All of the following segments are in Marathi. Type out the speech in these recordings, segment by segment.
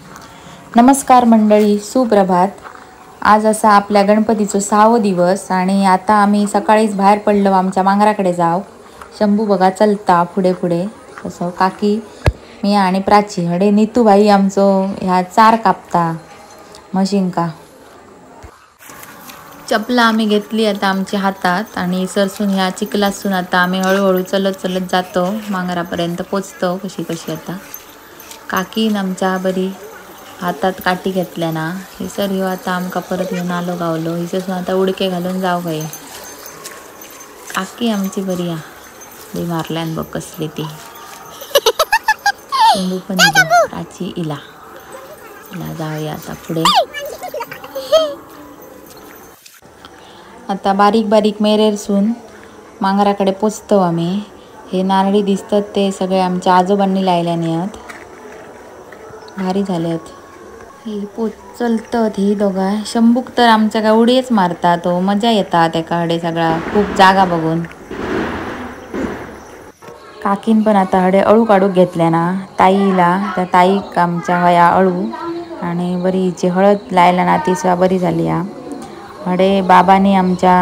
नमस्कार मंडळी, सुप्रभात. आज असा आपल्या गणपतीचो 6वो दिवस आणि आता आम्ही सकाळीच बाहेर पडलो आमच्या मांगराकडे जाव. शंभू बघा चलता पुढे पुढे तसं काकी मी आणि प्राची हडे नीतूबाई आमचो ह्या चार कापता मशीनका. चपला आम्ही घेतली आता आमच्या हातात आणि सरसून ह्या चिखलासून आता आम्ही हळूहळू चलत चलत जातो मांगरापर्यंत पोचतो कशी कशी. आता काकीन आमच्या बरी हातात काठी घेतल्या ना ही सर ह्यो आता आमका परत घेऊन आलो गावलो हिसून आता उडके घालून जाऊ गये. काकी आमची बरी हा बी मारल्यान बघ कसली ती. शंभू पण इलो प्राची इला. चला जाऊया आता पुढे. आता बारीक बारीक मेरेरसून मांगराकडे पोचतो आम्ही. हे नारळी दिसतात ते सगळे आमच्या आजोबांनी लायल्याने आहेत. भारी झालेत. ही चलतत ही दोघा. शंभूक तर आमच्या काय उडीच मारता तो मजा येतात एकाकडे सगळा खूप जागा बघून. काकीन पण आता हडे अळू काढूक घेतल्या ना ताईला. त्या ताईक आमच्या हया अळू आणि बरी हिची हळद लायला ना ती सुद्धा बरी झाली हा. हडे बाबांनी आमच्या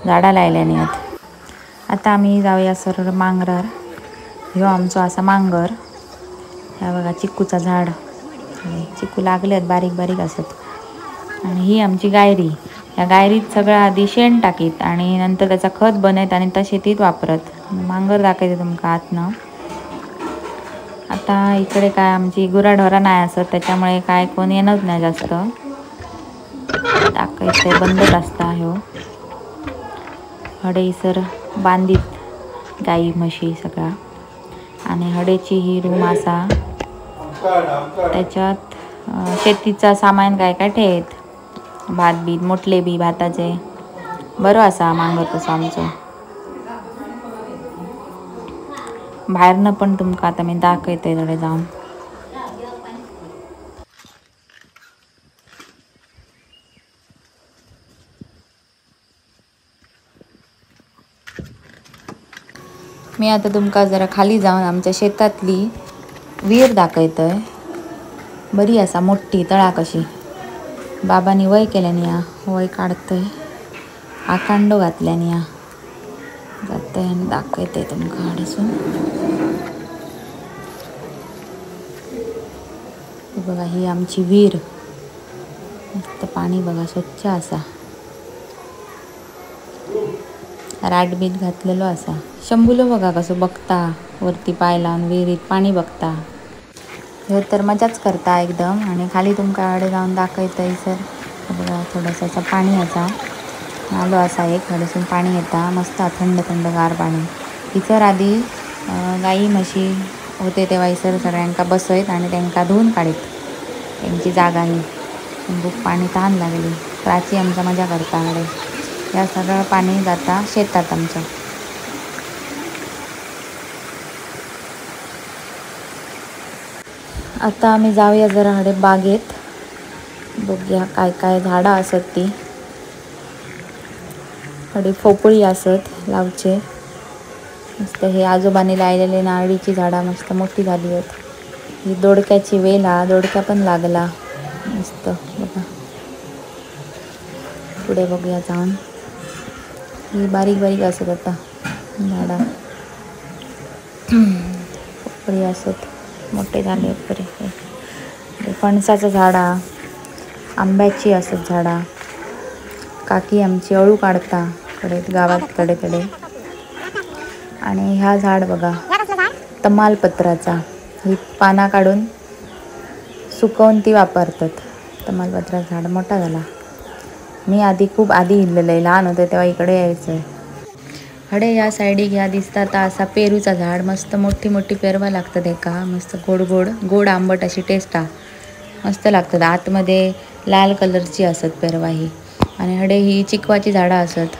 झाडा लायल्याने आहेत. आता आम्ही जाऊया सरळ मांगरार. ह्यो आमचो असा मांगर. ह्या बघा चिक्कूचा झाड. चिक्कू लागले आहेत बारीक बारीक असत. आणि ही आमची गायरी. या गायरीत सगळं आधी शेण टाकीत आणि नंतर त्याचा खत बनत आणि त्या शेतीत वापरत. मांगर दाखवते तुमका आतनं. आता इकडे काय आमची गुराढोरा नाही असत त्याच्यामुळे काय कोण येणंच नाही जास्त. दाखवते बंदच असता ह्यो. हडे सर बांधीत गाई म्हशी सगळा. आणि हडेची ही रूम असा. त्याच्यात शेतीचा सामान काय काय ठेत. भात बीत मोठले बी भाताचे. बरं असा मांगर तसं आमचं. बाहेरनं पण तुमका आता मी दाखवते थोडे जाऊन. मी आता तुमका जरा खाली जाऊन आमच्या शेतातली विहीर दाखवतोय. बरी असा मोठी तळा कशी. बाबांनी वय केल्यानी या वय काढतंय. आकांडो घातल्यानी या जातंय आणि दाखवते तुमका हडसून. बघा ही आमची विहीर. मस्त पाणी बघा स्वच्छ असा. राटबीत घातलेलो असा. शंभूलो बघा कसं बघता वरती पाय लावून विहिरीत पाणी बघता. हे तर मजाच करता एकदम. आणि खाली तुमका हडे जाऊन दाखवतंय सर बघा थोडंसं असं पाणी याचा आलो असा एक हडसून पाणी येता मस्त थंड थंड गार पाणी. इतर आधी गाई म्हशी होते तेव्हा इसर सगळ्यांका बसत आणि त्यांका धुवून काढीत त्यांची जागा ही. शंभूक पाणी तहान लागली. प्राची आमचा मजा करता हडे. या सगळं पाणी जाता शेतात आमच्या. आता आम्ही जाऊया जरा हडे बागेत. बघूया काय काय झाडं असत ती. हडे फोपळी असत लावचे. मस्त हे आजोबांनी लायलेले नारळीची झाडा मस्त मोठी झाली आहेत. ही दोडक्याची वेल हा दोडक्या पण लागला मस्त बघा. पुढे बघूया जाऊन. ही बारीक बारीक असत आता झाडा. फोपळी असत मोठे झाले आहेत बरे. फणसाचं झाडा आंब्याची असत झाडा. काकी आमची अळू काढता कडे गावात कडे कडे. आणि ह्या झाड बघा तमालपत्राचा. ही पाना काढून सुकवून ती वापरतात. तमालपत्राचं झाड मोठा झाला. मी आधी खूप आधी इल्लेलं आहे लहान होते तेव्हा इकडे यायचं. हडे या साईडीक ह्या दिसतात असा पेरूचा झाड. मस्त मोठी मोठी पेरवा लागतात एका. मस्त गोड गोड गोड आंबट अशी टेस्ट हा. मस्त लागतात. आतमध्ये लाल कलरची असत पेरवा ही. आणि हडे ही चिकवाची झाडं असत.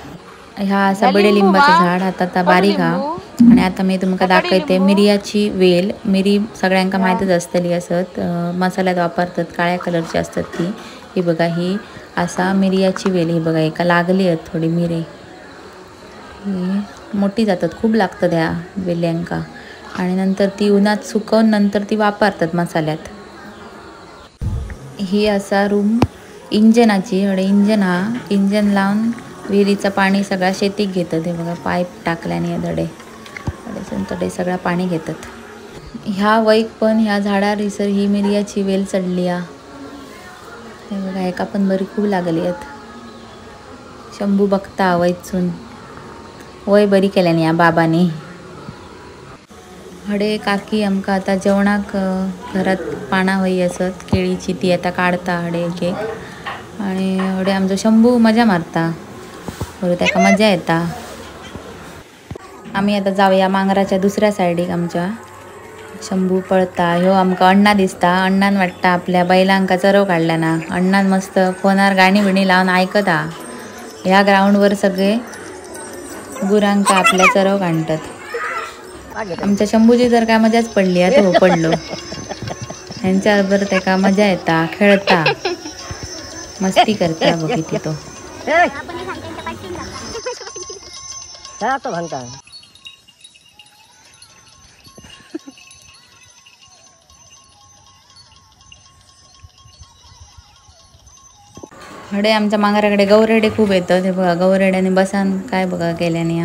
ह्या असा बिडेलिंबाचं झाड आता बारीक हा. आणि आता मी तुमका दाखवते मिरयाची वेल. मिरी सगळ्यांका माहीतच असतली असत. मसाल्यात वापरतात काळ्या कलरची असतात ती. ही बघा ही असा मिरयाची वेल. ही बघा एका लागली आहेत थोडी मिरी. ही मोठी जातात खूप लागतात ह्या वेल्यांका. आणि नंतर ती उन्हात सुकवून नंतर ती वापरतात मसाल्यात. ही असा रूम इंजनाची. हडे इंजन लावून विहिरीचं पाणी सगळा शेतीक घेतात. हे बघा पाईप टाकल्याने धडे तडे सगळा पाणी घेतात. ह्या वैक पण ह्या झाडार रिसर ही मिरयाची वेल चढली आ. हे बघा एका पण बरी खूप लागली आहेत. शंभू बघता वयचून वय बरी केल्याने या बाबाने. हडे काकी आमका आता जेवणाक घरात पाना वही असत केळीची ती आता काढता हडे एक एक. आणि हडे आमचो शंभू मजा मारता बरं त्याका मजा येता. आम्ही आता जाऊया मांगराच्या दुसऱ्या सायडीक. आमच्या शंभू पळता. ह्यो आमका अण्णा दिसता. अण्णान वाटता आपल्या बैलांका चरव काढल्या ना. अण्णान मस्त फोनार गाणी बिणी लावून ऐकता. ह्या ग्राउंडवर सगळे गुरांका आपल्या चरव काढतात. आमच्या शंभूची तर काय मजाच पडली आहे. तो पडलो ह्यांच्याबरोबर त्याका मजा येता खेळता मस्ती करता बघितली तो. हडे आमच्या मांगराकडे गौरेडे खूप येतात. हे बघा गौरेड्याने बसान काय बघा केल्याने.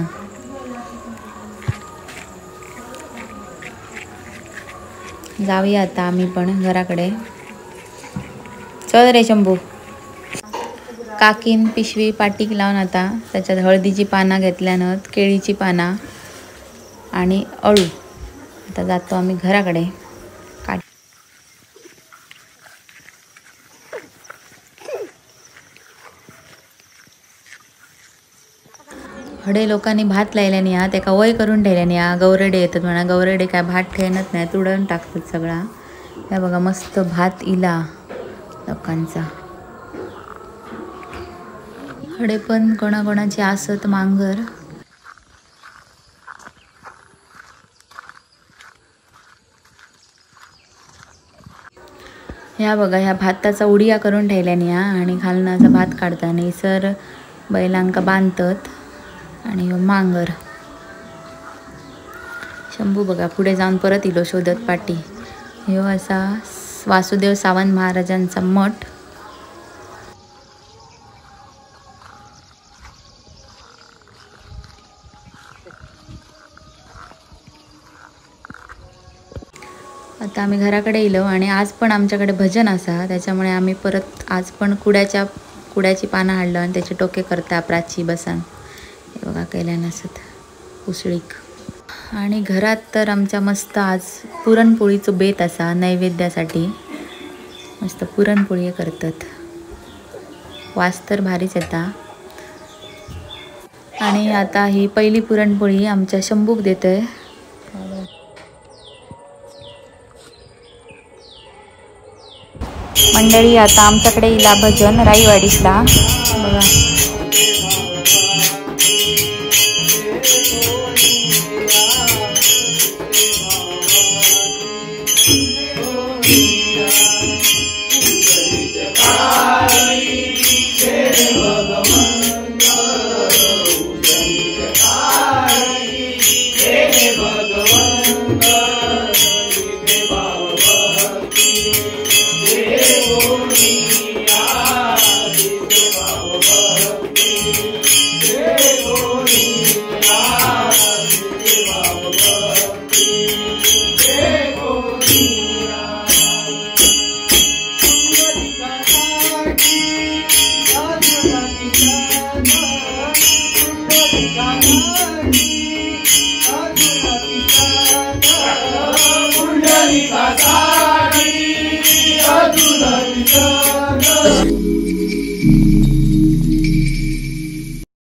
जाऊया आता आम्ही पण घराकडे. चल रे शंभू. काकीन पिशवी पाटीक लावून आता त्याच्यात हळदीची पानं घेतल्यानं केळीची पाना आणि अळू. आता जातो आम्ही घराकडे. हडे लोकांनी भात लायल्याने हा त्याका वय करून ठेवल्याने हा. गौरेडे येतात म्हणा. गौरेडे काय भात ठेवत नाही तुडून टाकतात सगळा. हे बघा मस्त भात इला लोकांचा. हडे पण कोणाकोणाची असत मांगर. ह्या बघा ह्या भाताचा उडिया करून ठेवल्याने हा. आणि खालनाचा भात काढता आणि सर बैलांका बांधतात. आणि मांगर. शंभू बघा पुढे जाऊन परत इलो शोधत पाटी. ह्यो असा वासुदेव सावंत महाराजांचा मठ. आता आम्ही घराकडे इलो आणि आज पण आमच्याकडे भजन असा. त्याच्यामुळे आम्ही परत आज पण कुड्याची पानं हाडलं आणि त्याचे टोके करता प्राची बसान. हे बघा केल्या नसत उसळीक. आणि घरात तर आमच्या मस्त आज पुरणपोळीचं बेत असा नैवेद्यासाठी. मस्त पुरणपोळी करतात. वास तर भारीच येता. आणि आता ही पहिली पुरणपोळी आमच्या शंभूक देतोय. मंडळी आता आमच्याकडे इला भजन राईवाडीतला बघा.